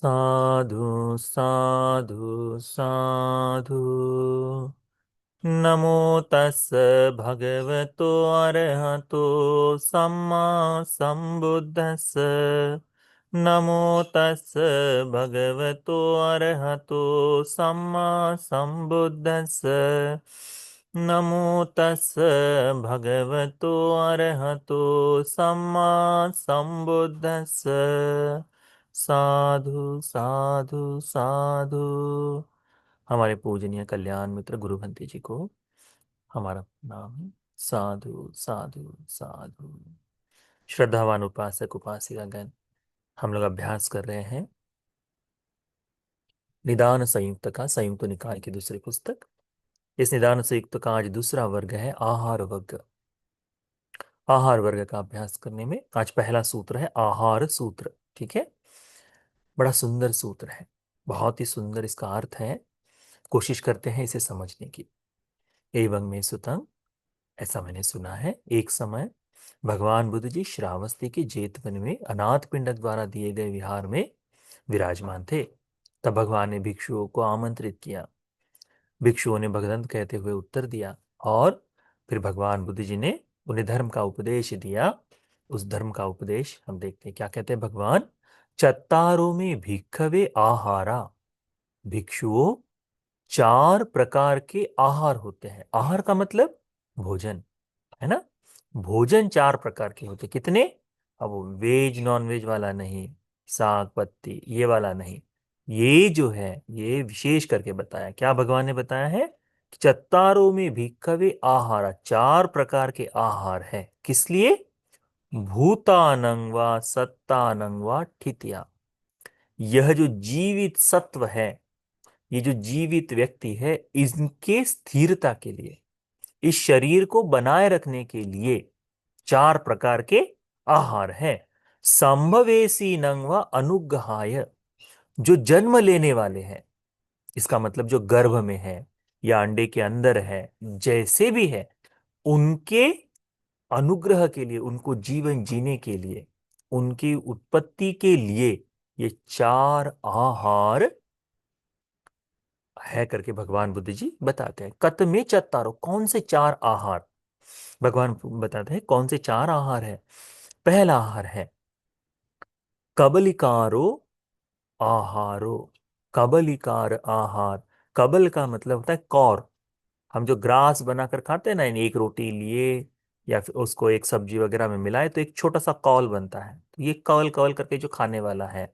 साधु साधु साधु। नमो तस् भगवतो अरहतो सम्मा सम्बुद्धस्स। नमो तस् भगवतो अरहतो सम्मा सम्बुद्धस्स। नमो तस् भगवतो अरहतो सम्मा सम्बुद्धस्स। साधु साधु साधु। हमारे पूजनीय कल्याण मित्र गुरु भंते जी को हमारा नाम है। साधु साधु साधु। श्रद्धावान उपासक उपासिकागण, हम लोग अभ्यास कर रहे हैं निदान संयुक्त का, संयुक्त निकाय की दूसरी पुस्तक। इस निदान संयुक्त का आज दूसरा वर्ग है आहार वर्ग। आहार वर्ग का अभ्यास करने में आज पहला सूत्र है आहार सूत्र। ठीक है, बड़ा सुंदर सूत्र है, बहुत ही सुंदर इसका अर्थ है। कोशिश करते हैं इसे समझने की। एवं में सुतंग, ऐसा मैंने सुना है, एक समय भगवान बुद्ध जी श्रावस्ती के जेतवन में अनाथ पिंडक द्वारा दिए गए विहार में विराजमान थे। तब भगवान ने भिक्षुओं को आमंत्रित किया। भिक्षुओं ने भगदंत कहते हुए उत्तर दिया और फिर भगवान बुद्ध जी ने उन्हें धर्म का उपदेश दिया। उस धर्म का उपदेश हम देखते हैं, क्या कहते हैं भगवान। चत्तारों में भिक्खवे आहारा। भिक्षुओं, चार प्रकार के आहार होते हैं। आहार का मतलब भोजन, है ना। भोजन चार प्रकार के होते, कितने। अब वो वेज नॉन वेज वाला नहीं, साग पत्ती ये वाला नहीं। ये जो है ये विशेष करके बताया, क्या भगवान ने बताया है कि चत्तारों में भिक्खवे आहार, चार प्रकार के आहार है। किस लिए। भूतानंग वा सत्तानंग वा ठितिया। यह जो जीवित सत्व है, ये जो जीवित व्यक्ति है, इनके स्थिरता के लिए, इस शरीर को बनाए रखने के लिए चार प्रकार के आहार हैं। संभवेशी नंग व अनुग्रहाय। जो जन्म लेने वाले हैं, इसका मतलब जो गर्भ में है या अंडे के अंदर है, जैसे भी है, उनके अनुग्रह के लिए, उनको जीवन जीने के लिए, उनकी उत्पत्ति के लिए ये चार आहार है करके भगवान बुद्ध जी बताते हैं। कत में चत्तारो, कौन से चार आहार। भगवान बताते हैं कौन से चार आहार है। पहला आहार है कबलिकारो आहारो। कबलिकार आहार। कबल का मतलब होता है कौर। हम जो ग्रास बनाकर खाते हैं ना, एक रोटी लिए या फिर उसको एक सब्जी वगैरह में मिलाए तो एक छोटा सा कौल बनता है। तो ये कौल कौल करके जो खाने वाला है,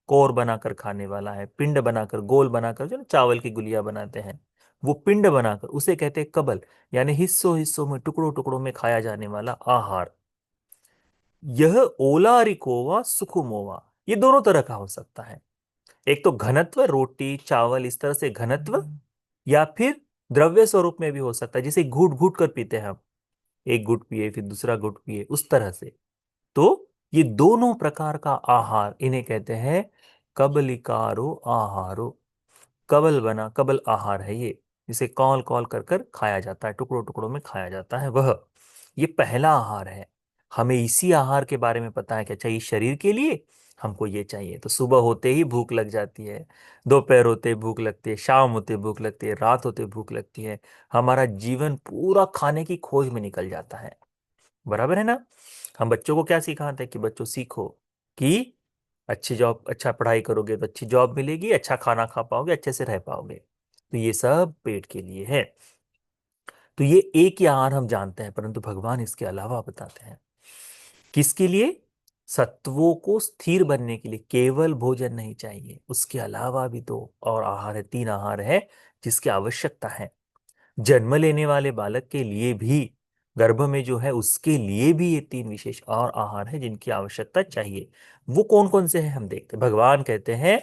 कोर बनाकर खाने वाला है, पिंड बनाकर गोल बनाकर, जो ना चावल की गुलिया बनाते हैं, वो पिंड बनाकर, उसे कहते हैं कबल। यानी हिस्सों हिस्सों में, टुकड़ों टुकड़ों में खाया जाने वाला आहार। यह ओलारिकोवा सुकुमोवा, ये दोनों तरह का हो सकता है। एक तो घनत्व, रोटी चावल इस तरह से घनत्व, या फिर द्रव्य स्वरूप में भी हो सकता है, जिसे घूट घूट कर पीते हैं हम। एक घुट पिए फिर दूसरा घुट पिए, उस तरह से। तो ये दोनों प्रकार का आहार, इन्हें कहते हैं कबलिकारो आहारो। कबल बना, कबल आहार है ये, जिसे कौल कौल कर कर खाया जाता है, टुकड़ों टुकड़ों में खाया जाता है, वह ये पहला आहार है। हमें इसी आहार के बारे में पता है कि अच्छा, इस शरीर के लिए हमको ये चाहिए। तो सुबह होते ही भूख लग जाती है, दोपहर होते भूख लगती है, शाम होते भूख लगती है, रात होते भूख लगती है। हमारा जीवन पूरा खाने की खोज में निकल जाता है, बराबर है ना। हम बच्चों को क्या सिखाते हैं कि बच्चों सीखो कि अच्छी जॉब, अच्छा पढ़ाई करोगे तो अच्छी जॉब मिलेगी, अच्छा खाना खा पाओगे, अच्छे से रह पाओगे। तो ये सब पेट के लिए है। तो ये एक ही आहार हम जानते हैं, परंतु भगवान इसके अलावा बताते हैं किसके लिए। सत्वों को स्थिर बनने के लिए केवल भोजन नहीं चाहिए, उसके अलावा भी दो और आहार है, तीन आहार है जिसकी आवश्यकता है। जन्म लेने वाले बालक के लिए भी, गर्भ में जो है उसके लिए भी ये तीन विशेष और आहार है जिनकी आवश्यकता चाहिए। वो कौन कौन से हैं हम देखते हैं। भगवान कहते हैं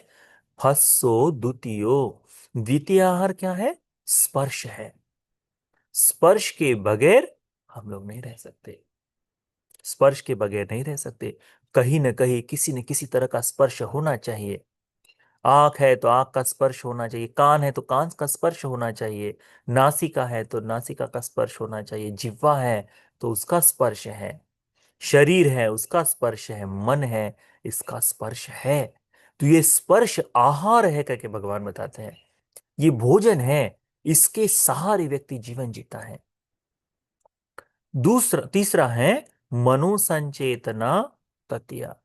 फस्सो द्वितीयो। द्वितीय आहार क्या है। स्पर्श है। स्पर्श के बगैर हम लोग नहीं रह सकते। स्पर्श के बगैर नहीं रह सकते। कहीं ना कहीं किसी न किसी तरह का स्पर्श होना चाहिए। आंख है तो आंख का स्पर्श होना चाहिए, कान है तो कान का स्पर्श होना चाहिए, नासिका है तो नासिका का स्पर्श होना चाहिए, जिह्वा है तो उसका स्पर्श है, शरीर है उसका स्पर्श है, मन है इसका स्पर्श है। तो ये स्पर्श आहार है करके भगवान बताते हैं, ये भोजन है, इसके सहारे व्यक्ति जीवन जीता है। दूसरा तीसरा है मनोसंचेतना तत्या।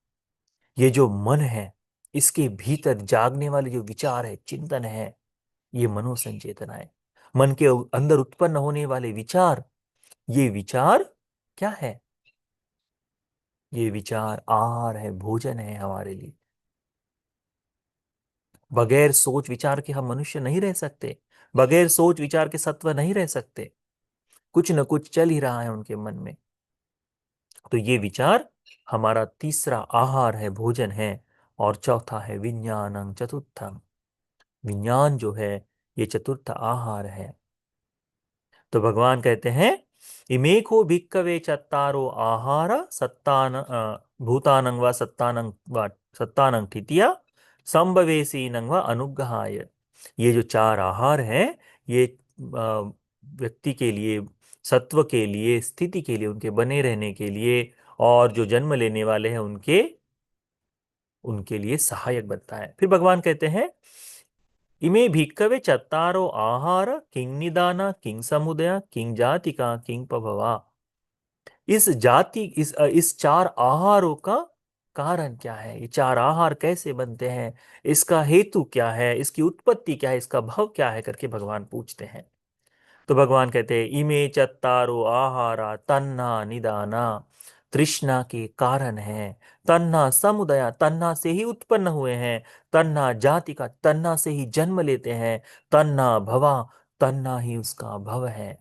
ये जो मन है, इसके भीतर जागने वाले जो विचार है, चिंतन है, ये मनोसंचेतना है। मन के अंदर उत्पन्न होने वाले विचार, ये विचार क्या है? ये विचार आहार है, भोजन है हमारे लिए। बगैर सोच विचार के हम मनुष्य नहीं रह सकते, बगैर सोच विचार के सत्व नहीं रह सकते। कुछ न कुछ चल ही रहा है उनके मन में। तो ये विचार हमारा तीसरा आहार है, भोजन है। और चौथा है विज्ञानं चतुर्थम। विज्ञान जो है, ये चतुर्थ आहार है। तो भगवान कहते हैं, इमेको भिक्कवे चत्तारो आहार सत्तान भूतानं व सत्तानं ठितिया संभवेशीनं व अनुग्रहाय। ये जो चार आहार हैं, ये व्यक्ति के लिए, सत्व के लिए, स्थिति के लिए, उनके बने रहने के लिए, और जो जन्म लेने वाले हैं उनके उनके लिए सहायक बनता है। फिर भगवान कहते हैं, इमे भिक्कवे चत्तारो आहार किंग निदाना किंग समुदय किंग जातिका किंग पभवा। इस चार आहारों का कारण क्या है? ये चार आहार कैसे बनते हैं? इसका हेतु क्या है? इसकी उत्पत्ति क्या है? इसका भाव क्या है करके भगवान पूछते हैं। तो भगवान कहते हैं, इमे चत्तारो आहारा तन्ना निदाना। तृष्णा के कारण है। तन्ना समुदया, तन्ना से ही उत्पन्न हुए हैं। तन्ना जाति का, तन्ना से ही जन्म लेते हैं। तन्ना भवा, तन्ना ही उसका भव है।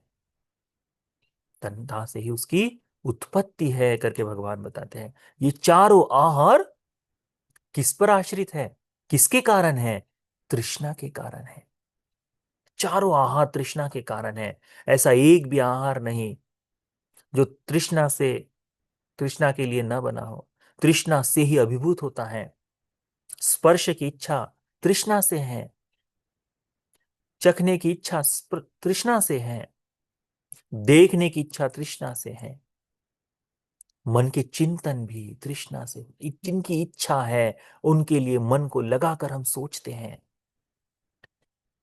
तन्ना से ही उसकी उत्पत्ति है करके भगवान बताते हैं। ये चारों आहार किस पर आश्रित है? किसके कारण है? तृष्णा के कारण है। चारों आहार तृष्णा के कारण है। ऐसा एक भी आहार नहीं जो तृष्णा के लिए न बना हो। तृष्णा से ही अभिभूत होता है। स्पर्श की इच्छा तृष्णा से है। चखने की इच्छा तृष्णा से है। देखने की इच्छा तृष्णा से है। मन के चिंतन भी तृष्णा से, जिनकी इच्छा है उनके लिए मन को लगाकर हम सोचते हैं।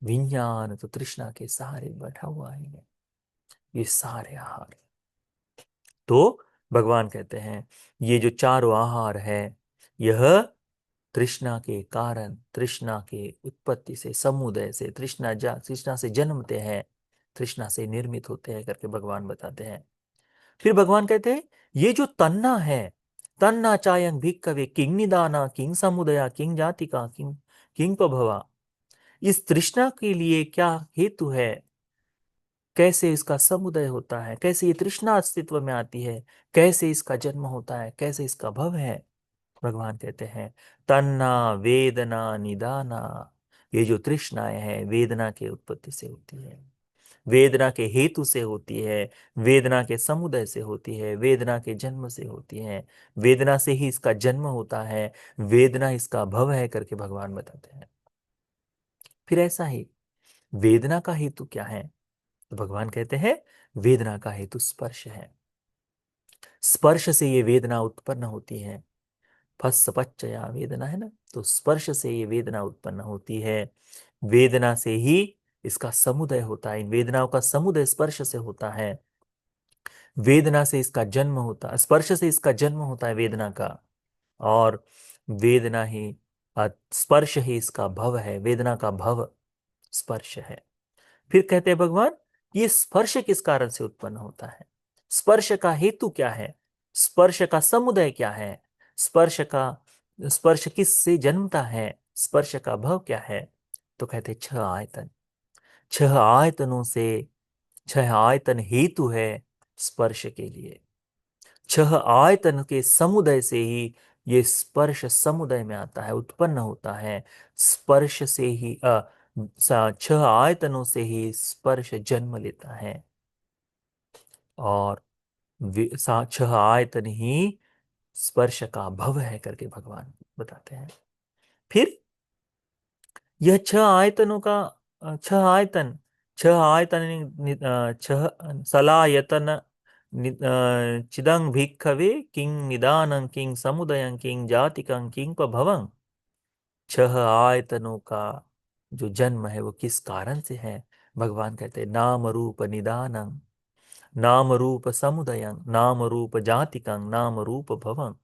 विज्ञान तो तृष्णा के सहारे बैठा हुआ है। ये सारे आहार, तो भगवान कहते हैं, ये जो चारों आहार है, यह तृष्णा के कारण, तृष्णा के उत्पत्ति से, समुदय से, तृष्णा से जन्मते हैं, तृष्णा से निर्मित होते हैं करके भगवान बताते हैं। फिर भगवान कहते हैं, ये जो तन्ना है, तन्ना चायं भिक्कवे किंग निदाना किंग समुदया किंग जातिका किंग किंग प्रभवा। इस तृष्णा के लिए क्या हेतु है? कैसे इसका समुदय होता है? कैसे ये तृष्णा अस्तित्व में आती है? कैसे इसका जन्म होता है? कैसे इसका भव है? भगवान कहते हैं, तन्ना वेदना निदाना। ये जो तृष्णाएं हैं, वेदना के उत्पत्ति से होती है, वेदना के हेतु से होती है, वेदना के समुदय से होती है, वेदना के जन्म से होती है, वेदना से ही इसका जन्म होता है, वेदना इसका भव है करके भगवान बताते हैं। फिर ऐसा ही वेदना का हेतु क्या है? तो भगवान कहते हैं, वेदना का हेतु स्पर्श है। स्पर्श से ये वेदना उत्पन्न होती है। फस पच्चया वेदना है ना, तो स्पर्श से ये वेदना उत्पन्न होती है। वेदना से ही इसका समुदय होता है। इन वेदनाओं का समुदय स्पर्श से होता है। वेदना से इसका जन्म होता है, स्पर्श से इसका जन्म होता है वेदना का। और वेदना ही स्पर्श ही इसका भव है। वेदना का भव स्पर्श है। फिर कहते हैं भगवान, ये स्पर्श किस कारण से उत्पन्न होता है? स्पर्श का हेतु क्या है? स्पर्श का समुदय क्या है? स्पर्श किस से जन्मता है? स्पर्श का भव क्या है? तो कहते हैं, छह आयतन। छह आयतनों से, छह आयतन हेतु है स्पर्श के लिए। छह आयतन के समुदय से ही ये स्पर्श समुदय में आता है, उत्पन्न होता है। स्पर्श से ही छह आयतनों से ही स्पर्श जन्म लेता है। और छह आयतन ही स्पर्श का भव है करके भगवान बताते हैं। फिर यह छह आयतनों का छह आयतन छह सलायतन चिदं भिक्खवे किंग निदानं किंग समुदयं किंग जातिकं किंग प्रभवं। छह आयतनों का जो जन्म है वो किस कारण से है? भगवान कहते हैं नाम रूप निदानं, नाम रूप समुदयं, नाम रूप जातिकं, नाम रूप भवं।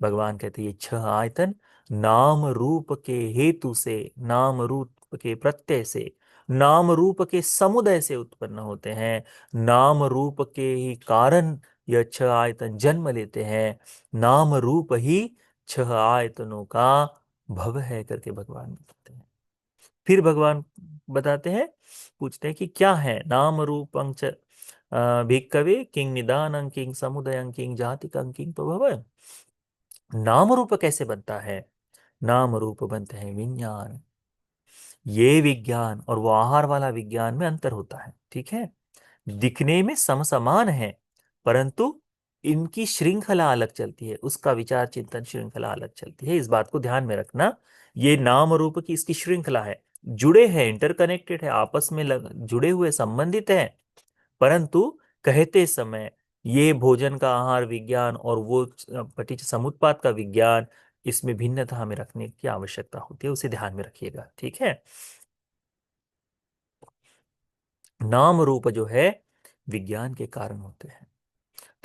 भगवान कहते हैं ये छह आयतन नाम रूप के हेतु से, नाम रूप के प्रत्यय से, नाम रूप के समुदय से उत्पन्न होते हैं। नाम रूप के ही कारण यह छह आयतन जन्म लेते हैं। नाम रूप ही छह आयतनों का भव है करके भगवान बताते हैं। फिर भगवान बताते हैं, पूछते हैं कि क्या है नाम रूपं च भिक्खवे किंग निदानं किंग समुदयं किंग जातिकं किंग प्रभव। नाम रूप कैसे बनता है? नाम रूप बनते हैं विज्ञान। ये विज्ञान और वो आहार वाला विज्ञान में अंतर होता है, ठीक है। दिखने में समसमान है, परंतु इनकी श्रृंखला अलग चलती है, उसका विचार चिंतन श्रृंखला अलग चलती है। इस बात को ध्यान में रखना। ये नाम रूप की इसकी श्रृंखला है, जुड़े हैं, इंटरकनेक्टेड है, आपस में जुड़े हुए, संबंधित हैं, परंतु कहते समय ये भोजन का आहार विज्ञान और वो पटिच समुत्पाद का विज्ञान, इसमें भिन्नता हमें रखने की आवश्यकता होती है, उसे ध्यान में रखिएगा, ठीक है। नाम रूप जो है विज्ञान के कारण होते हैं।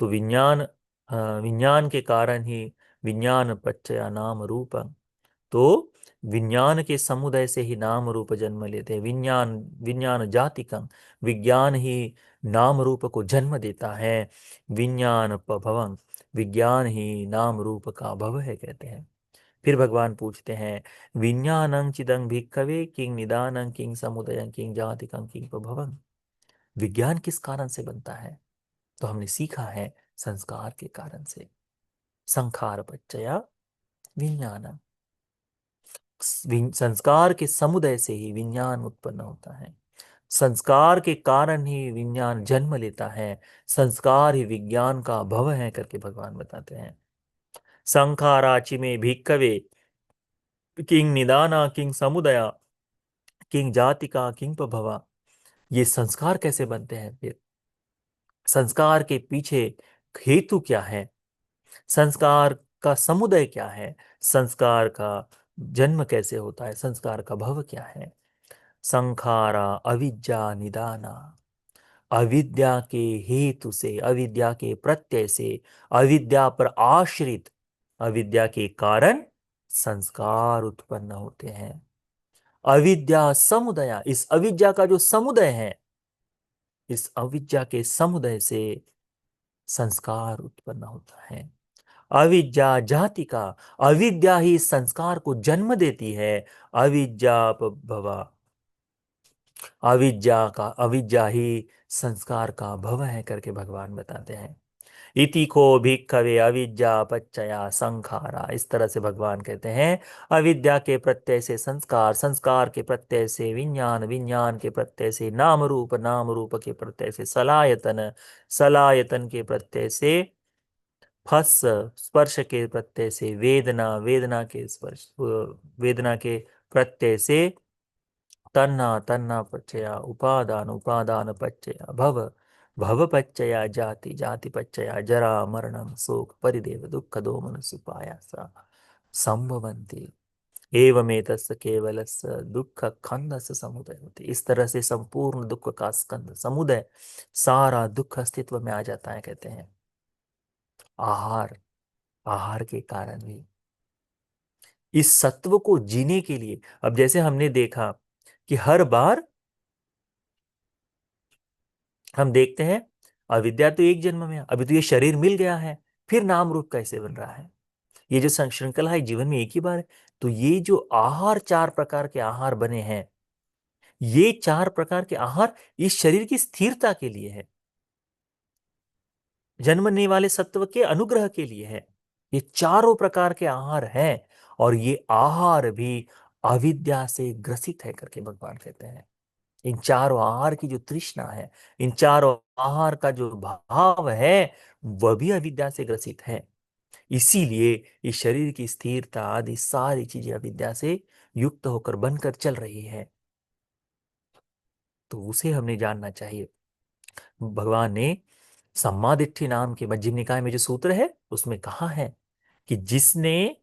तो विज्ञान के कारण ही विज्ञान पच्चया नाम रूप। तो विज्ञान के समुदय से ही नाम रूप जन्म लेते हैं। विज्ञान विज्ञान जातिकं, विज्ञान ही नाम रूप को जन्म देता है। विज्ञान भवं, विज्ञान ही नाम रूप का भव है कहते हैं। फिर भगवान पूछते हैं विज्ञानं चिदं भिक्खवे किंग निदानं किंग समुदयं किंग जातिकं किंग प्रभवं। विज्ञान किस कारण से बनता है? तो हमने सीखा है संस्कार के कारण से। संखार पच्चया विज्ञान, संस्कार के समुदय से ही विज्ञान उत्पन्न होता है। संस्कार के कारण ही विज्ञान जन्म लेता है। संस्कार ही विज्ञान का भव है करके भगवान बताते हैं। संखाराचि में भिक्खवे किंग निदाना किंग समुदया किंग जातिका किंग प्रभवा। ये संस्कार कैसे बनते हैं? फिर संस्कार के पीछे हेतु क्या है? संस्कार का समुदय क्या है? संस्कार का जन्म कैसे होता है? संस्कार का भव क्या है? संखारा अविद्या निदाना, अविद्या के हेतु से, अविद्या के प्रत्यय से, अविद्या पर आश्रित, अविद्या के कारण संस्कार उत्पन्न होते हैं। अविद्या समुदय, इस अविद्या का जो समुदय है, इस अविद्या के समुदय से संस्कार उत्पन्न होता है। अविद्या जाति का, अविद्या ही संस्कार को जन्म देती है। अविद्या भवा, अविद्या ही संस्कार का भव है करके भगवान बताते हैं। इति को भिक्खवे अविद्या पच्चया संखारा। इस तरह से भगवान कहते हैं अविद्या के प्रत्यय से संस्कार, संस्कार के प्रत्यय से विज्ञान, विज्ञान के प्रत्यय से नाम रूप, नाम रूप के प्रत्यय से सलायतन, सलायतन के प्रत्यय से फस, स्पर्श के प्रत्यय से वेदना, वेदना के स्पर्श, वेदना के प्रत्यय से तन्ना, तन्ना पच्चया उपादान, उपादान पच्चया भव, भव पच्चया जाति, जाति पच्चया जरा मरणं शोक परिदेव दुःख दोमन सुपायासा संभवन्ति। एवमेतस्य केवलस्य दुःख खंडस्य समुदय होती। इस तरह से संपूर्ण दुख का स्कंद, समुदय, सारा दुख अस्तित्व में आ जाता है कहते हैं। आहार, आहार के कारण भी इस सत्व को जीने के लिए, अब जैसे हमने देखा कि हर बार हम देखते हैं अविद्या तो एक जन्म में, अभी तो ये शरीर मिल गया है, फिर नाम रूप कैसे बन रहा है? ये जो श्रृंखला है जीवन में एक ही बार है। तो ये जो आहार, चार प्रकार के आहार बने हैं, ये चार प्रकार के आहार इस शरीर की स्थिरता के लिए है, जन्मने वाले सत्व के अनुग्रह के लिए है। ये चारों प्रकार के आहार हैं, और ये आहार भी अविद्या से ग्रसित है करके भगवान कहते हैं। इन चारों आहार की जो तृष्णा है, इन चारों आहार का जो भाव है, वह भी अविद्या से ग्रसित है। इसीलिए इस शरीर की स्थिरता आदि सारी चीजें अविद्या से युक्त होकर बनकर चल रही है। तो उसे हमने जानना चाहिए। भगवान ने सम्मादिट्ठी नाम के मध्यम निकाय में जो सूत्र है उसमें कहा है कि जिसने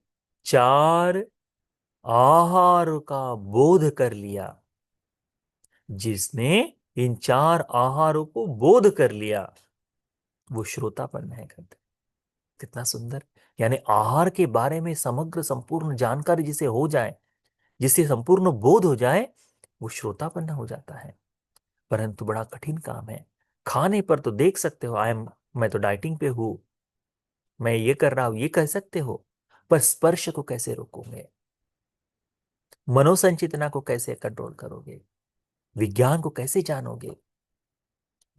चार आहार का बोध कर लिया। जिसने इन चार आहारों को बोध कर लिया वो श्रोतापन्न है कहते। कितना सुंदर। यानी आहार के बारे में समग्र संपूर्ण जानकारी जिसे हो जाए, जिसे संपूर्ण बोध हो जाए, वो श्रोतापन्न हो जाता है। परंतु बड़ा कठिन काम है। खाने पर तो देख सकते हो, मैं तो डाइटिंग पे हूं, मैं ये कर रहा हूं, ये कह सकते हो। पर स्पर्श को कैसे रोकोगे? मनोसंचेतना को कैसे कंट्रोल करोगे? विज्ञान को कैसे जानोगे?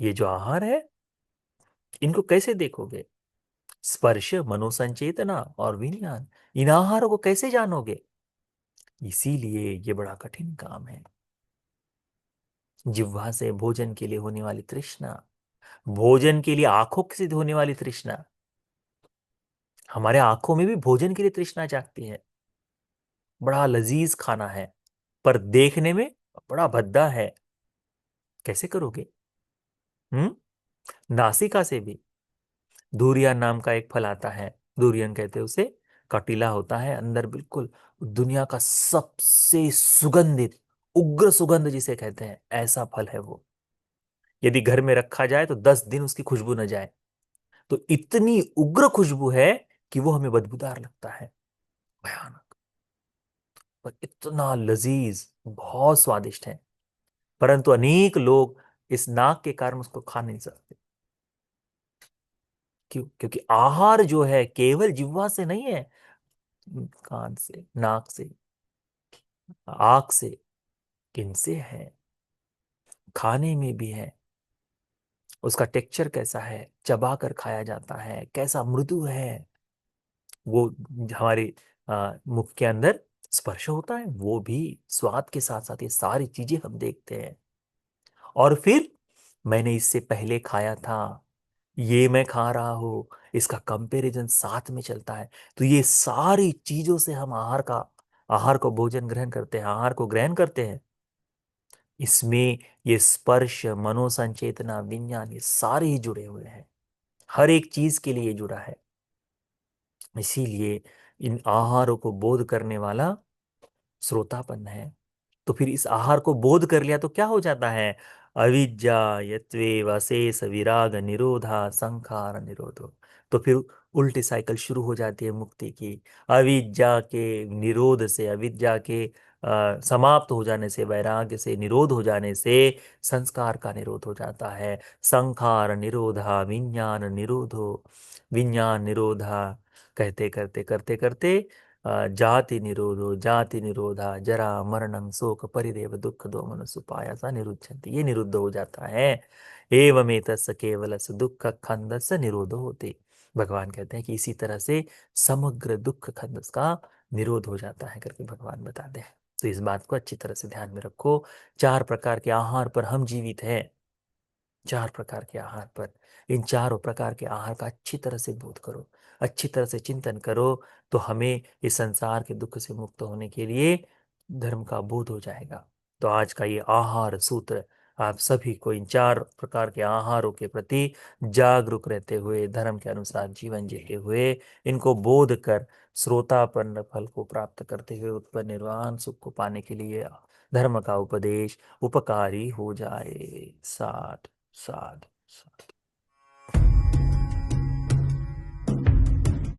ये जो आहार है, इनको कैसे देखोगे? स्पर्श, मनोसंचेतना और विज्ञान, इन आहारों को कैसे जानोगे? इसीलिए ये बड़ा कठिन काम है। जिह्वा से भोजन के लिए होने वाली तृष्णा, भोजन के लिए आंखों से होने वाली तृष्णा, हमारे आंखों में भी भोजन के लिए तृष्णा जागती है। बड़ा लजीज खाना है, पर देखने में बड़ा भद्दा है। कैसे करोगे? नासिका से भी धुरियान नाम का एक फल आता है, धुरियन कहते हैं उसे। कटीला होता है अंदर, बिल्कुल दुनिया का सबसे सुगंधित, उग्र सुगंध जिसे कहते हैं, ऐसा फल है वो। यदि घर में रखा जाए तो 10 दिन उसकी खुशबू न जाए। तो इतनी उग्र खुशबू है कि वो हमें बदबूदार लगता है, भयानक। पर इतना लजीज, बहुत स्वादिष्ट है। परंतु अनेक लोग इस नाक के कारण उसको खा नहीं सकते। क्यों? क्योंकि आहार जो है केवल जिह्वा से नहीं है, कान से, नाक से, आंख से, किनसे है, खाने में भी है। उसका टेक्सचर कैसा है, चबा कर खाया जाता है, कैसा मृदु है वो। हमारे मुख के अंदर स्पर्श होता है, वो भी स्वाद के साथ साथ ये सारी चीजें हम देखते हैं। और फिर मैंने इससे पहले खाया था, ये मैं खा रहा हूं, इसका कंपैरिजन साथ में चलता है। तो ये सारी चीजों से हम आहार को भोजन ग्रहण करते हैं, आहार को ग्रहण करते हैं। इसमें ये स्पर्श, मनोसंचेतना, विज्ञान, ये सारे ही जुड़े हुए हैं। हर एक चीज के लिए ये जुड़ा है। इसीलिए इन आहारों को बोध करने वाला श्रोतापन्न है। तो फिर इस आहार को बोध कर लिया तो क्या हो जाता है? अविद्या यत्वेव अशेष विराग निरोधा संखार निरोधो। तो फिर उल्टी साइकिल शुरू हो जाती है मुक्ति की। अविद्या के निरोध से, अविद्या के समाप्त हो जाने से, वैराग्य से निरोध हो जाने से संस्कार का निरोध हो जाता है। संखार निरोधा विज्ञान निरोधो, विज्ञान निरोधा, कहते करते करते करते जाति निरोधो, जाति निरोधा, जरा मरणं शोक परिदेव दुख दोमन सुपायासा निरुद्धन्ति, ये निरुद्ध हो जाता है। एवमेतस्य केवलस्य दुख खंदस्य निरोधो होते। भगवान कहते हैं कि इसी तरह से समग्र दुख खंदस का निरोध हो जाता है करके भगवान बताते हैं। तो इस बात को अच्छी तरह से ध्यान में रखो। 4 प्रकार के आहार पर हम जीवित हैं, 4 प्रकार के आहार पर। इन चारों प्रकार के आहार का अच्छी तरह से बोध करो, अच्छी तरह से चिंतन करो, तो हमें इस संसार के दुख से मुक्त होने के लिए धर्म का बोध हो जाएगा। तो आज का ये आहार सूत्र आप सभी को इन 4 प्रकार के आहारों के प्रति जागरूक रहते हुए, धर्म के अनुसार जीवन जीते हुए, इनको बोध कर श्रोतापन्न फल को प्राप्त करते हुए उत्पन्न निर्वाण सुख को पाने के लिए धर्म का उपदेश उपकारी हो जाए। साध साध साध।